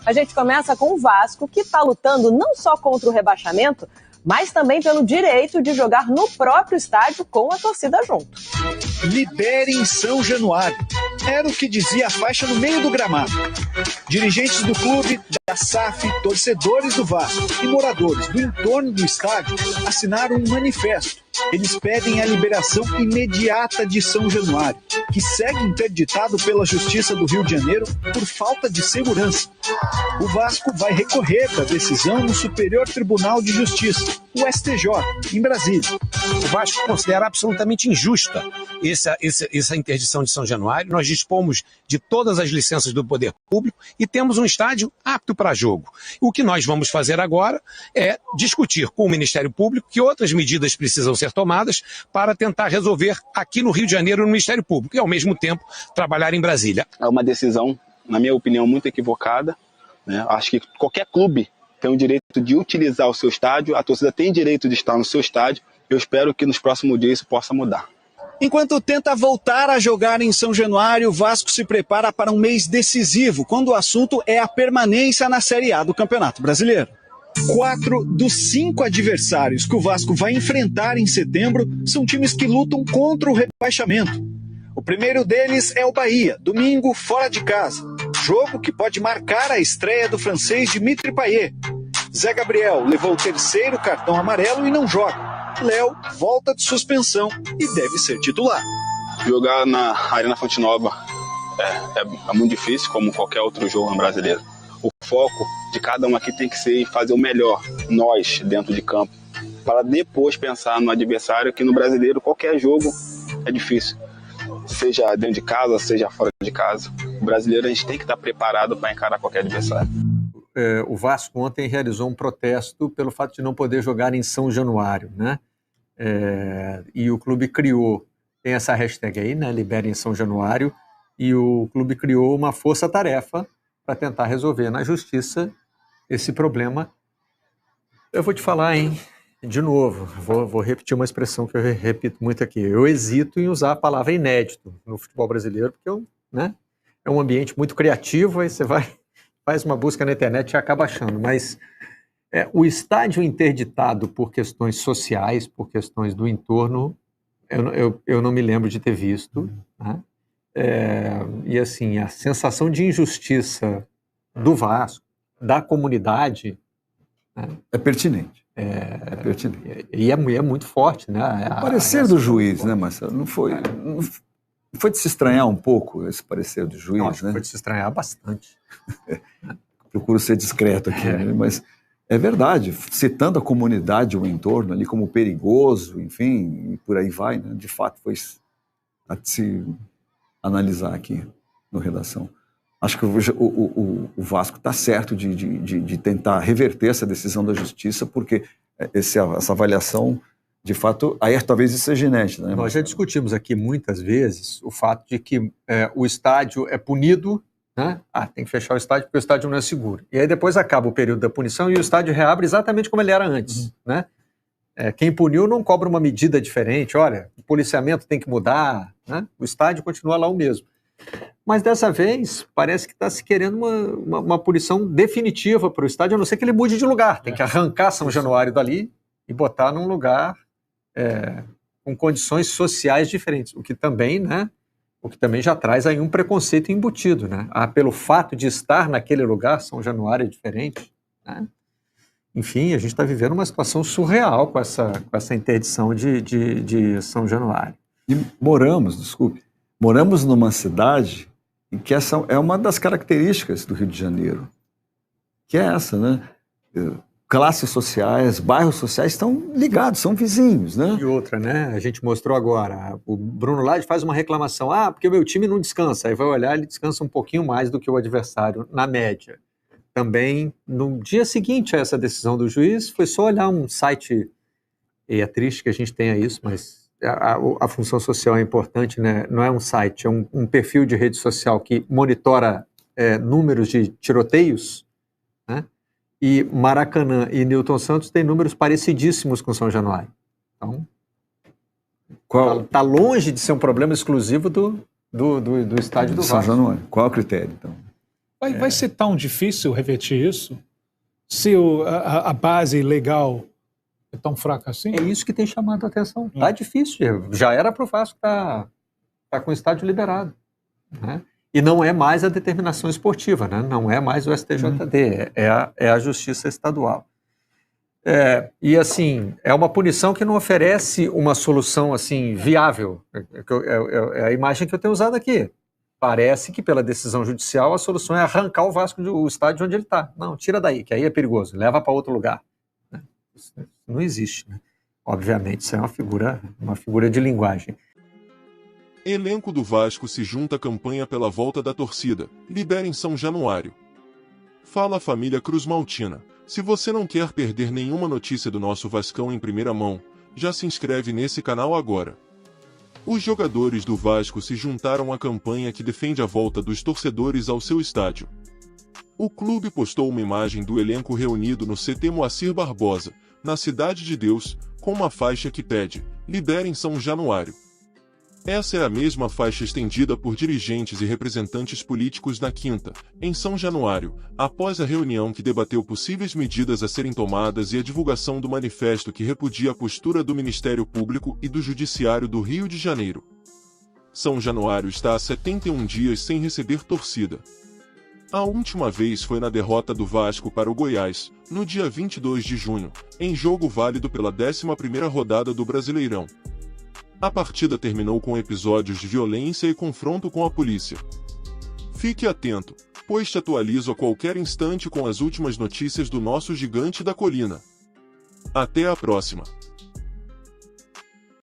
A gente começa com o Vasco, que está lutando não só contra o rebaixamento, mas também pelo direito de jogar no próprio estádio com a torcida junto. Liberem São Januário. Era o que dizia a faixa no meio do gramado. Dirigentes do clube, da SAF, torcedores do Vasco e moradores do entorno do estádio assinaram um manifesto. Eles pedem a liberação imediata de São Januário, que segue interditado pela Justiça do Rio de Janeiro por falta de segurança. O Vasco vai recorrer da decisão no Superior Tribunal de Justiça, o STJ, em Brasília. O Vasco considera absolutamente injusta essa interdição de São Januário. Nós dispomos de todas as licenças do poder público e temos um estádio apto para jogo. O que nós vamos fazer agora é discutir com o Ministério Público que outras medidas precisam ser tomadas para tentar resolver aqui no Rio de Janeiro no Ministério Público e, ao mesmo tempo, trabalhar em Brasília. É uma decisão, na minha opinião, muito equivocada, né? Acho que qualquer clube tem o direito de utilizar o seu estádio, a torcida tem direito de estar no seu estádio. Eu espero que nos próximos dias isso possa mudar. Enquanto tenta voltar a jogar em São Januário, o Vasco se prepara para um mês decisivo, quando o assunto é a permanência na Série A do Campeonato Brasileiro. 4 dos 5 adversários que o Vasco vai enfrentar em setembro são times que lutam contra o rebaixamento. O primeiro deles é o Bahia, domingo fora de casa. Jogo que pode marcar a estreia do francês Dimitri Payet. Zé Gabriel levou o terceiro cartão amarelo e não joga. Léo volta de suspensão e deve ser titular. Jogar na Arena Fonte Nova é muito difícil, como qualquer outro jogo no brasileiro. O foco de cada um aqui tem que ser fazer o melhor, nós, dentro de campo, para depois pensar no adversário, que no brasileiro qualquer jogo é difícil. Seja dentro de casa, seja fora de casa. O brasileiro a gente tem que estar preparado para encarar qualquer adversário. O Vasco ontem realizou um protesto pelo fato de não poder jogar em São Januário, né? E o clube tem essa hashtag aí, né? Liberem São Januário, e o clube criou uma força-tarefa para tentar resolver na justiça esse problema. Eu vou te falar, hein? De novo, vou repetir uma expressão que eu repito muito aqui. Eu hesito em usar a palavra inédito no futebol brasileiro, porque né, é um ambiente muito criativo, aí você faz uma busca na internet e acaba achando. Mas o estádio interditado por questões sociais, por questões do entorno, eu não me lembro de ter visto, né? E assim, a sensação de injustiça do Vasco, da comunidade, né, é pertinente. É pertinente. E é muito forte, né? O parecer do juiz, né, Marcelo? Não foi de se estranhar um pouco esse parecer do juiz, não, acho né? Foi de se estranhar bastante. Procuro ser discreto aqui, né? Mas é verdade, citando a comunidade, o entorno ali como perigoso, enfim, e por aí vai, né? De fato foi a se analisar aqui no Redação. Acho que o Vasco está certo de tentar reverter essa decisão da justiça, porque essa avaliação, de fato, aí talvez isso seja genética, né? Nós já discutimos aqui muitas vezes o fato de que o estádio é punido, né? Tem que fechar o estádio porque o estádio não é seguro. E aí depois acaba o período da punição e o estádio reabre exatamente como ele era antes, né? Quem puniu não cobra uma medida diferente, olha, o policiamento tem que mudar, né? O estádio continua lá o mesmo. Mas dessa vez parece que está se querendo uma punição definitiva para o estádio, a não ser que ele mude de lugar. Tem que arrancar São Januário dali e botar num lugar com condições sociais diferentes, o que também já traz aí um preconceito embutido, né? Pelo fato de estar naquele lugar, São Januário é diferente, né? Enfim, a gente está vivendo uma situação surreal com essa interdição de São Januário. E moramos numa cidade em que essa é uma das características do Rio de Janeiro, que é essa, né? Classes sociais, bairros sociais estão ligados, são vizinhos, né? E outra, né? A gente mostrou agora, o Bruno Lage faz uma reclamação, porque o meu time não descansa, aí vai olhar, ele descansa um pouquinho mais do que o adversário, na média. Também, no dia seguinte a essa decisão do juiz, foi só olhar um site, e é triste que a gente tenha isso, mas a função social é importante, né? Não é um site, é um perfil de rede social que monitora números de tiroteios, né? E Maracanã e Newton Santos têm números parecidíssimos com São Januário. Então, está longe de ser um problema exclusivo do estádio do São Vasco. Januário. Qual é o critério, então? Vai ser tão difícil revertir isso? Se a base legal é tão fraca assim? É isso que tem chamado a atenção. Tá difícil. Já era para o Vasco estar com o estádio liberado, né? E não é mais a determinação esportiva, né? Não é mais o STJD, é a Justiça Estadual. E assim, é uma punição que não oferece uma solução assim viável. É a imagem que eu tenho usado aqui. Parece que pela decisão judicial a solução é arrancar o Vasco do estádio onde ele está. Não, tira daí, que aí é perigoso, leva para outro lugar. Isso não existe, né? Obviamente, isso é uma figura de linguagem. Elenco do Vasco se junta à campanha pela volta da torcida. Liberem São Januário. Fala família Cruz Maltina. Se você não quer perder nenhuma notícia do nosso Vascão em primeira mão, já se inscreve nesse canal agora. Os jogadores do Vasco se juntaram à campanha que defende a volta dos torcedores ao seu estádio. O clube postou uma imagem do elenco reunido no CT Moacir Barbosa, na Cidade de Deus, com uma faixa que pede: Liberem São Januário. Essa é a mesma faixa estendida por dirigentes e representantes políticos na quinta, em São Januário, após a reunião que debateu possíveis medidas a serem tomadas e a divulgação do manifesto que repudia a postura do Ministério Público e do Judiciário do Rio de Janeiro. São Januário está há 71 dias sem receber torcida. A última vez foi na derrota do Vasco para o Goiás, no dia 22 de junho, em jogo válido pela 11ª rodada do Brasileirão. A partida terminou com episódios de violência e confronto com a polícia. Fique atento, pois te atualizo a qualquer instante com as últimas notícias do nosso gigante da colina. Até a próxima!